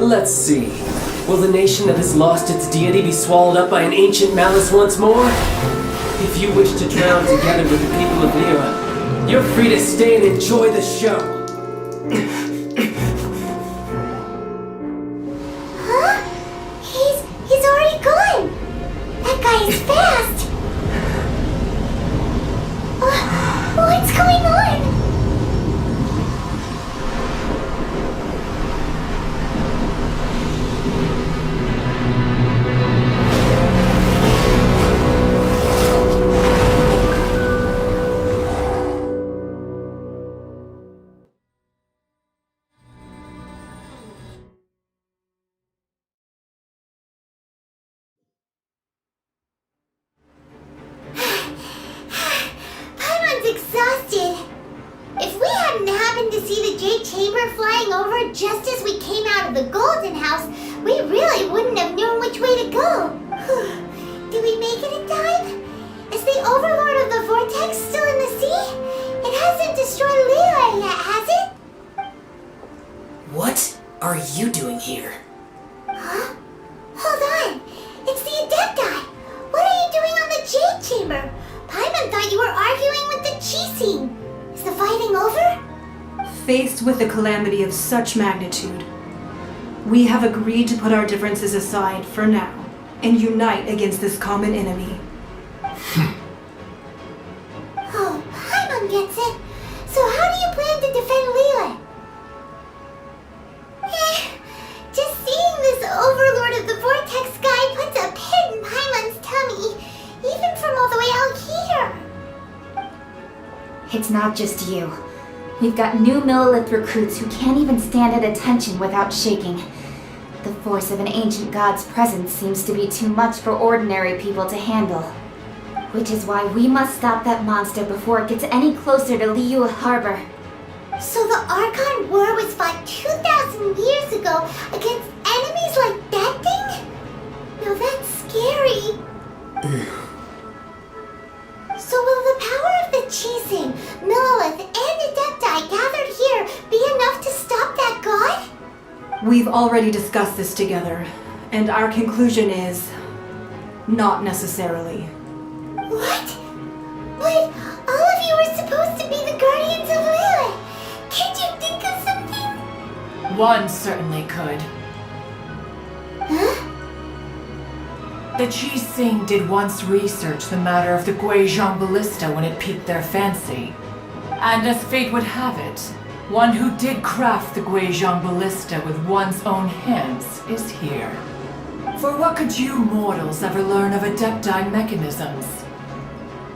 Let's see. Will the nation that has lost its deity be swallowed up by an ancient malice once more? If you wish to drown together with the people of Liyue, you're free to stay and enjoy the show. Huh? He's already gone! That guy is fast! What's going on? Exhausted. If we hadn't happened to see the Jade Chamber flying over just as we came out of the Golden House, we really wouldn't have known which way to go. Did we make it in time? Is the Overlord of the Vortex still in the sea? It hasn't destroyed Liyue yet, has it? What are you doing here? Huh? Hold on. It's the Adepti. What are you doing on the Jade Chamber? Paimon thought you were arguing with the Chising. Is the fighting over? Faced with a calamity of such magnitude, we have agreed to put our differences aside for now and unite against this common enemy. Oh, Paimon gets it. So how do you plan to defend Liyue? Just seeing this Overlord of the Vortex guy puts a pit in Paimon's tummy. Even from all the way out here! It's not just you. We've got new Millelith recruits who can't even stand at attention without shaking. The force of an ancient god's presence seems to be too much for ordinary people to handle. Which is why we must stop that monster before it gets any closer to Liyue Harbor. So the Archon War was fought 2,000 years ago against enemies like that thing? No, that's scary. So will the power of the Chising, Millelith, and Adepti gathered here be enough to stop that god? We've already discussed this together, and our conclusion is not necessarily. What? But all of you were supposed to be the guardians of Liyue. Can't you think of something? One certainly could. Huh? The Chising did once research the matter of the Guizhong ballista when it piqued their fancy. And as fate would have it, one who did craft the Guizhong ballista with one's own hands is here. For what could you mortals ever learn of Adepti mechanisms?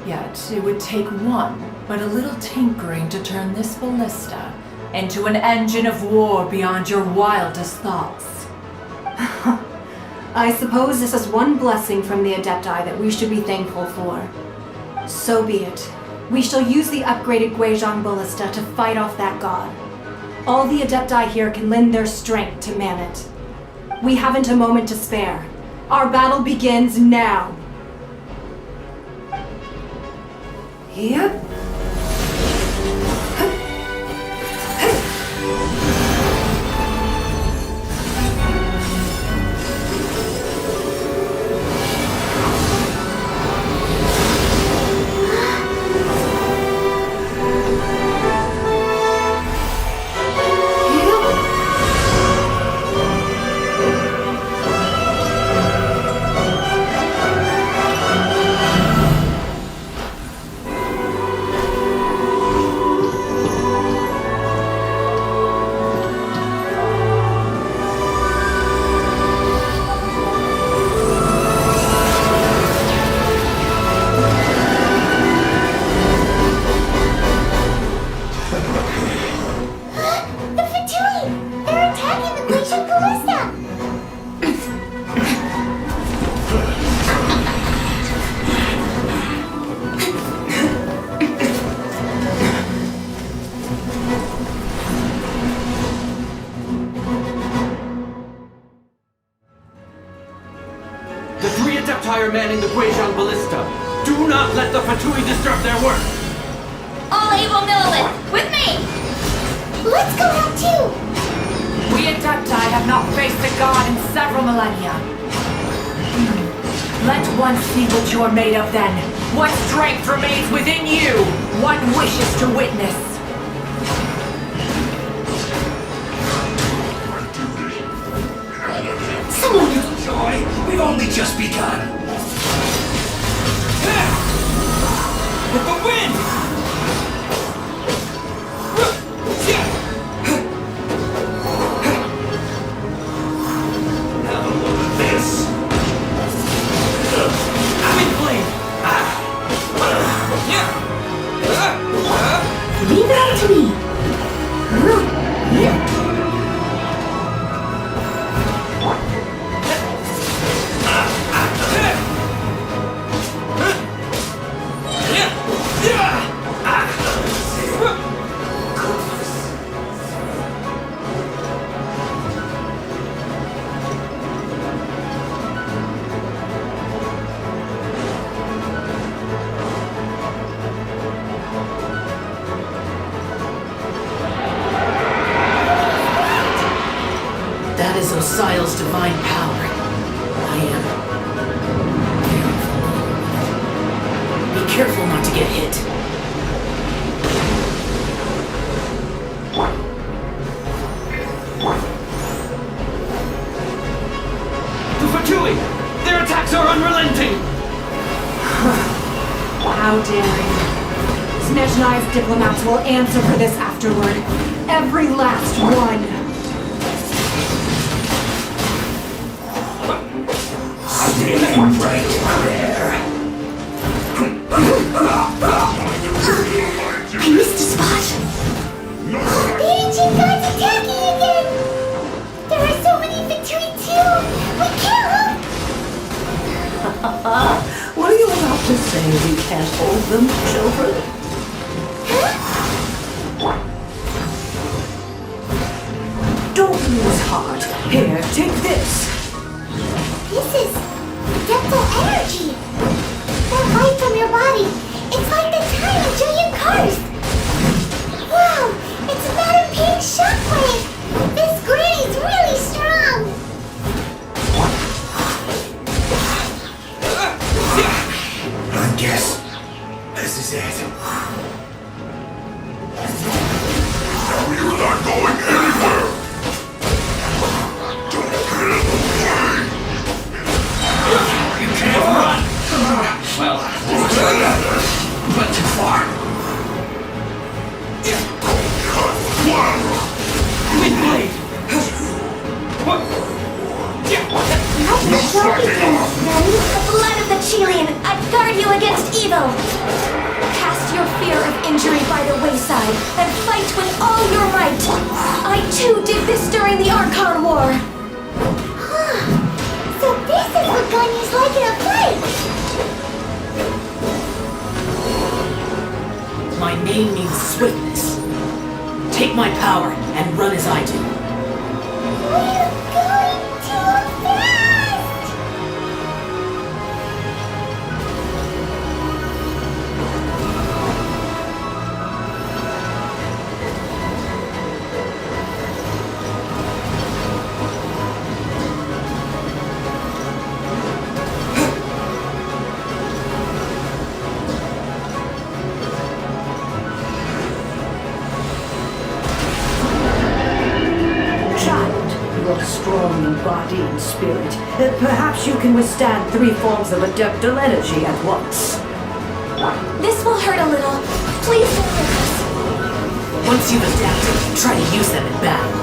Yet it would take one but a little tinkering to turn this ballista into an engine of war beyond your wildest thoughts. I suppose this is one blessing from the Adepti that we should be thankful for. So be it. We shall use the upgraded Guizhong ballista to fight off that god. All the Adepti here can lend their strength to man it. We haven't a moment to spare. Our battle begins now. Yep. Adepti manning the Guizhong ballista. Do not let the Fatui disturb their work! All able Millelith, with me! Let's go out too! We Adepti have not faced a god in several millennia. Let one see what you are made of then. What strength remains within you. One wishes to witness. Someone use joy. We've only just begun. With the wind! Have a look at this. Wind blade! Leave it up to me. That is Osial's divine power. I am. Be careful not to get hit. The Fatui! Their attacks are unrelenting! How daring. Snezhnai's diplomats will answer for this afterward. Every last one. Stay right there. I missed a spot. The ancient gods attacking again. There are so many Fatui too. We can't. What are you about to say? We can't hold them, children? Don't lose heart. Here, take this. This is dental energy. That light from your body. It's like the time of Julian Karst. Wow, it's about a pink shockwave. This granny's really strong. I guess this is it. Now you're not going anywhere. Don't get in the way. You can't run. Well, went too far. Wind blade! What? No slacking off. Ready? The blood of the Chilean, I guard you against evil! Cast your fear of injury by the wayside, and fight with all your might! I too did this during the Archon War! So this is what Ganya's like in a fight. My name means swiftness. Take my power and run as I do. We're going too fast. You're strong in body and spirit. Perhaps you can withstand 3 forms of adeptal energy at once. This will hurt a little. Please don't hurt us. Once you've adapted, try to use them in battle.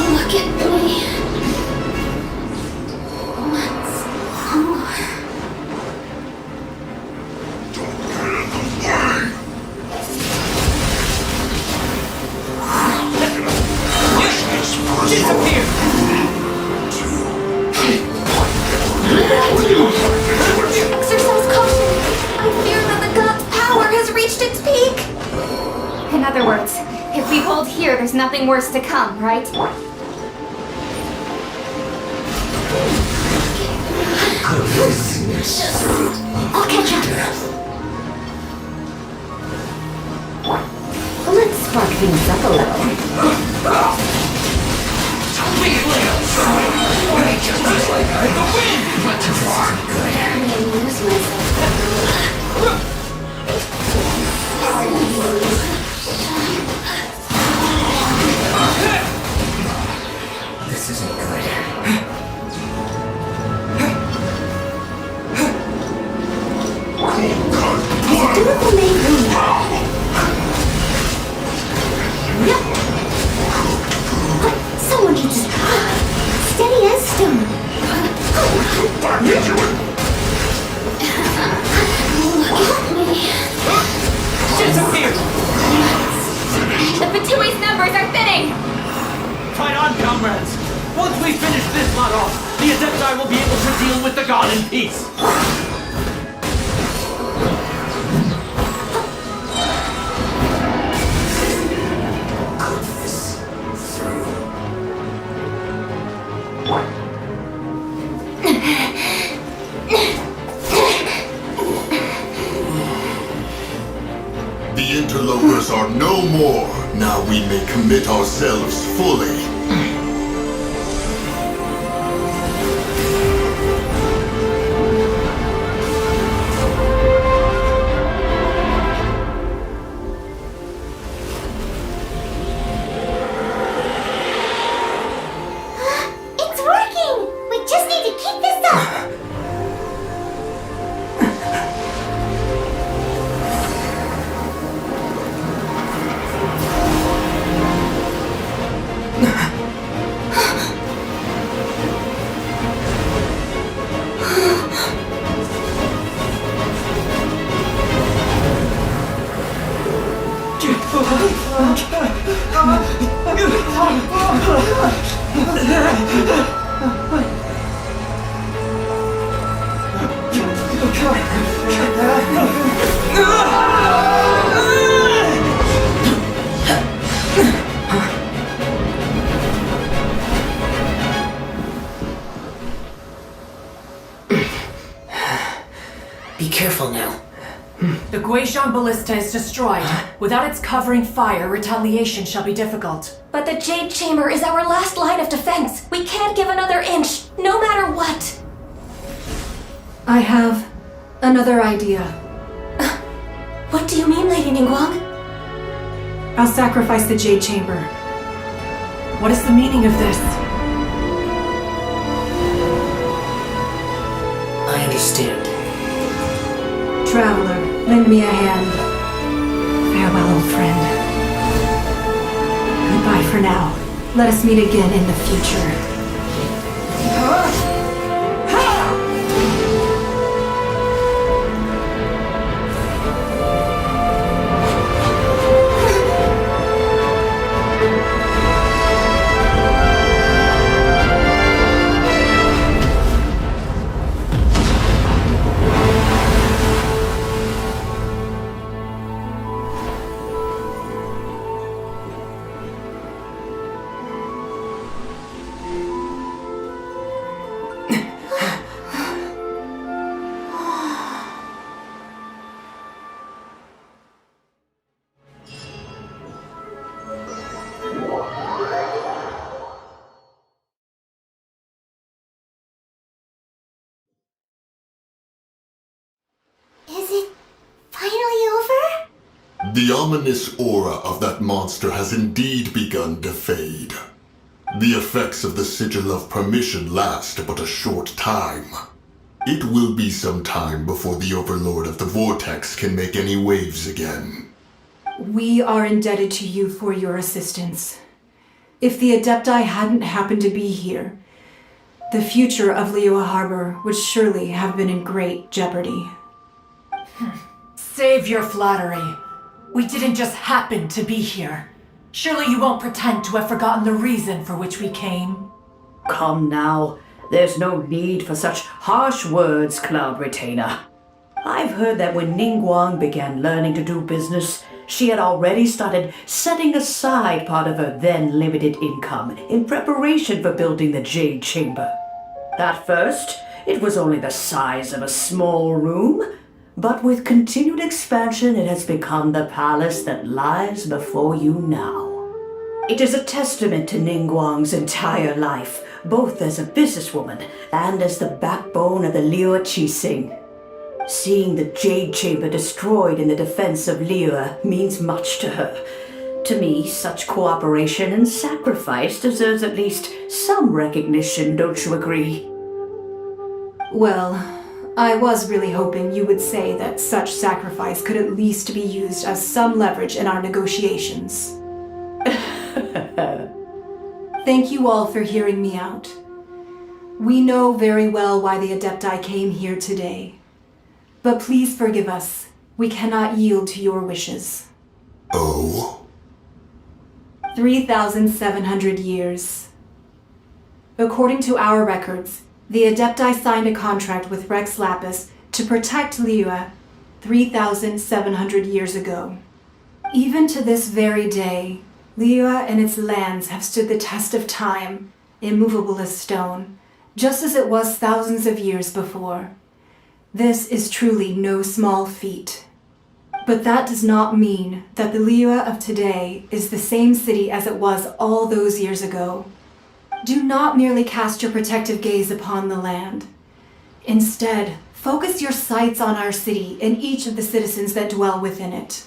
Look at me. Once more. Don't get in the way. here there's nothing worse to come, right? I'll catch up. Let's spark things up a little. Just like the wind! But too far. I'm gonna lose myself. This isn't good. Do it for me. Yep. Someone needs steady as stone. Back into it! Disappear! The Fatui's numbers are thinning! Fight on, comrades! Once we finish this lot off, the Adepti will be able to deal with the god in peace! The interlopers are no more. Now we may commit ourselves fully. It's working! We just need to keep this up! Be careful now. The Guizhong Ballista is destroyed. Without its covering fire, retaliation shall be difficult. But the Jade Chamber is our last line of defense. We can't give another inch, no matter what. I have another idea. What do you mean, Lady Ningguang? I'll sacrifice the Jade Chamber. What is the meaning of this? I understand. Traveler, lend me a hand. Farewell, old friend. Goodbye for now. Let us meet again in the future. Is it finally over? The ominous aura of that monster has indeed begun to fade. The effects of the Sigil of Permission last but a short time. It will be some time before the Overlord of the Vortex can make any waves again. We are indebted to you for your assistance. If the Adepti hadn't happened to be here, the future of Liyue Harbor would surely have been in great jeopardy. Save your flattery. We didn't just happen to be here. Surely you won't pretend to have forgotten the reason for which we came. Come now. There's no need for such harsh words, Cloud Retainer. I've heard that when Ningguang began learning to do business, she had already started setting aside part of her then limited income in preparation for building the Jade Chamber. At first, it was only the size of a small room, but with continued expansion it has become the palace that lies before you now. It is a testament to Ningguang's entire life, both as a businesswoman and as the backbone of the Liyue Qixing. Seeing the Jade Chamber destroyed in the defense of Liyue means much to her. To me, such cooperation and sacrifice deserves at least some recognition, don't you agree? Well, I was really hoping you would say that such sacrifice could at least be used as some leverage in our negotiations. Thank you all for hearing me out. We know very well why the Adepti came here today. But please forgive us. We cannot yield to your wishes. Oh? 3,700 years. According to our records, the Adepti signed a contract with Rex Lapis to protect Liyue 3,700 years ago. Even to this very day, Liyue and its lands have stood the test of time, immovable as stone, just as it was thousands of years before. This is truly no small feat. But that does not mean that the Liyue of today is the same city as it was all those years ago. Do not merely cast your protective gaze upon the land. Instead, focus your sights on our city and each of the citizens that dwell within it.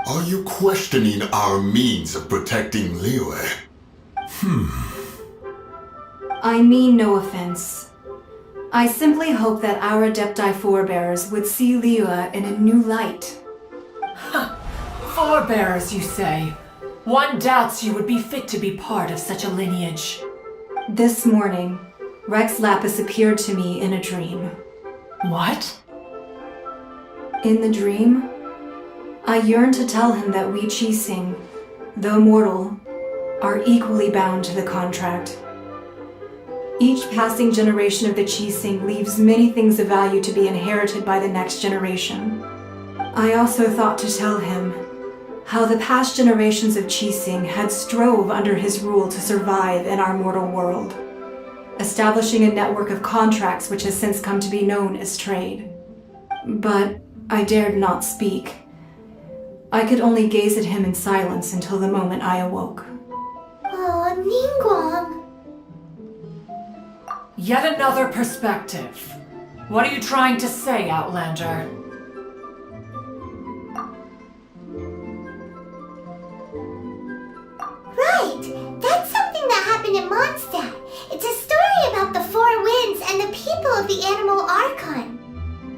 Are you questioning our means of protecting Liyue? I mean no offense. I simply hope that our Adepti forebears would see Liyue in a new light. Forebearers, you say? One doubts you would be fit to be part of such a lineage. This morning, Rex Lapis appeared to me in a dream. What? In the dream, I yearned to tell him that we Qixing, though mortal, are equally bound to the contract. Each passing generation of the Qixing leaves many things of value to be inherited by the next generation. I also thought to tell him how the past generations of Qixing had strove under his rule to survive in our mortal world, establishing a network of contracts which has since come to be known as trade. But I dared not speak. I could only gaze at him in silence until the moment I awoke. Oh, Ningguang. Yet another perspective. What are you trying to say, Outlander? Right! That's something that happened in Mondstadt. It's a story about the Four Winds and the people of the Animal Archon.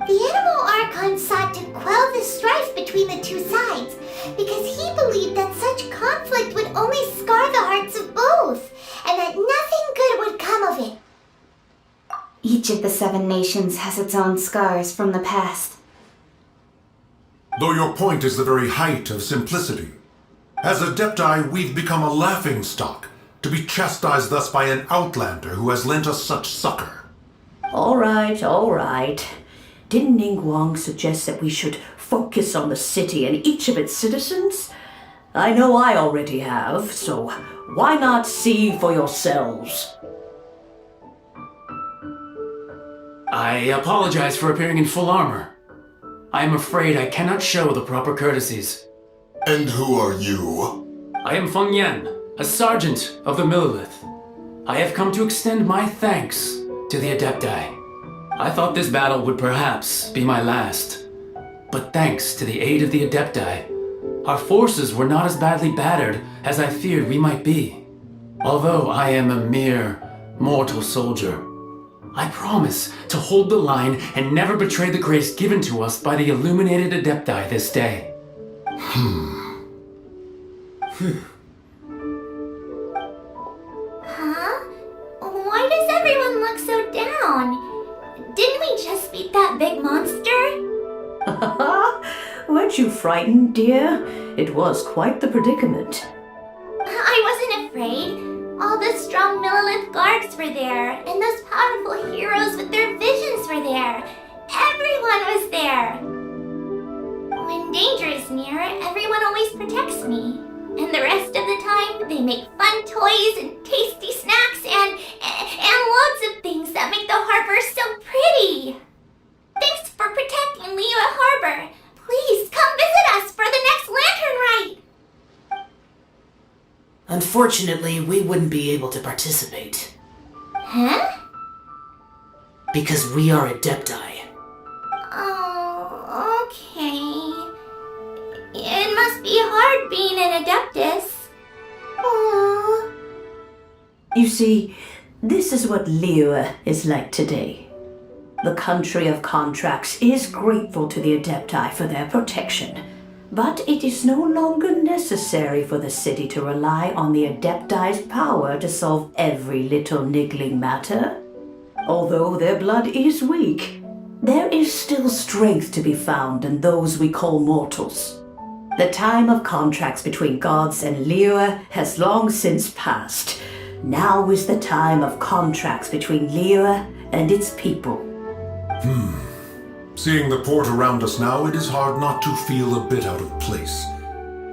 The Animal Archon sought to quell the strife between the two sides because he believed that such conflict would only scar the hearts of both, and that nothing good would come of it. Each of the 7 nations has its own scars from the past. Though your point is the very height of simplicity. As Adepti, we've become a laughingstock, to be chastised thus by an outlander who has lent us such succor. All right. Didn't Ningguang suggest that we should focus on the city and each of its citizens? I know I already have, so why not see for yourselves? I apologize for appearing in full armor. I am afraid I cannot show the proper courtesies. And who are you? I am Feng Yan, a sergeant of the Millelith. I have come to extend my thanks to the Adepti. I thought this battle would perhaps be my last. But thanks to the aid of the Adepti, our forces were not as badly battered as I feared we might be. Although I am a mere mortal soldier, I promise to hold the line and never betray the grace given to us by the illuminated Adepti this day. Huh? Why does everyone look so down? Didn't we just beat that big monster? Weren't you frightened, dear? It was quite the predicament. I wasn't afraid. All the strong Millelith guards were there, and those powerful heroes with their visions were there. Everyone was there. When danger is near, everyone always protects me. And the rest of the time, they make fun toys and tasty snacks and lots of things that make the harbor so pretty. Thanks for protecting Liyue Harbor. Please come visit us for the next lantern rite. Unfortunately, we wouldn't be able to participate. Huh? Because we are Adepti. Oh, okay. It must be hard being an Adeptus. Aww. You see, this is what Liyue is like today. The country of contracts is grateful to the Adepti for their protection, but it is no longer necessary for the city to rely on the Adepti's power to solve every little niggling matter. Although their blood is weak, there is still strength to be found in those we call mortals. The time of contracts between gods and Liyue has long since passed. Now is the time of contracts between Liyue and its people. Seeing the port around us now, it is hard not to feel a bit out of place.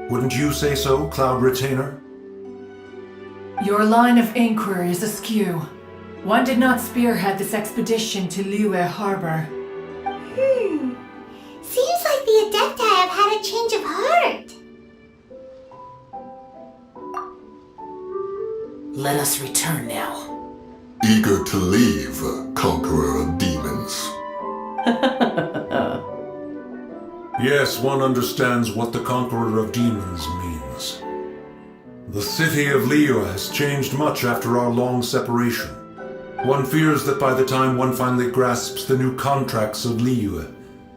Wouldn't you say so, Cloud Retainer? Your line of inquiry is askew. One did not spearhead this expedition to Liyue Harbor. Seems like the Adepti have had a change of heart. Let us return now. Eager to leave, conqueror of demons. Yes, one understands what the Conqueror of Demons means. The city of Liyue has changed much after our long separation. One fears that by the time one finally grasps the new contracts of Liyue,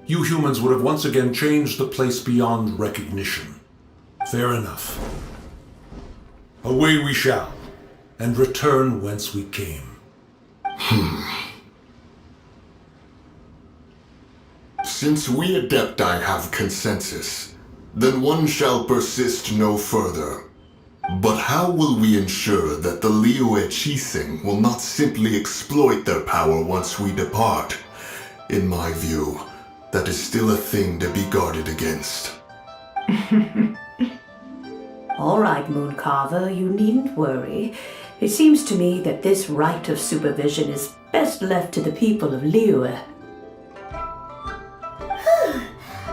you humans would have once again changed the place beyond recognition. Fair enough. Away we shall, and return whence we came. Since we Adepti have consensus, then one shall persist no further. But how will we ensure that the Liyue Chising will not simply exploit their power once we depart? In my view, that is still a thing to be guarded against. All right, Mooncarver, you needn't worry. It seems to me that this right of supervision is best left to the people of Liyue.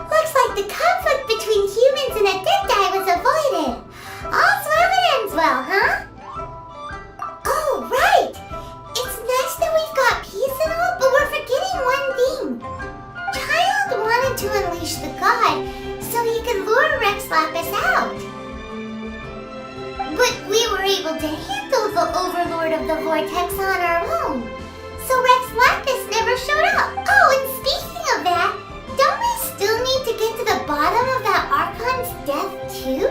Looks like the conflict between humans and Adepti was avoided. All's well that ends well, huh? Oh, right! It's nice that we've got peace and all, but we're forgetting one thing. Child wanted to unleash the god so he could lure Rex Lapis out. But we were able to handle the Overlord of the Vortex on our own. So Rex Lapis never showed up. Oh, and speaking of that, don't we still need to get to the bottom of that Archon's death too?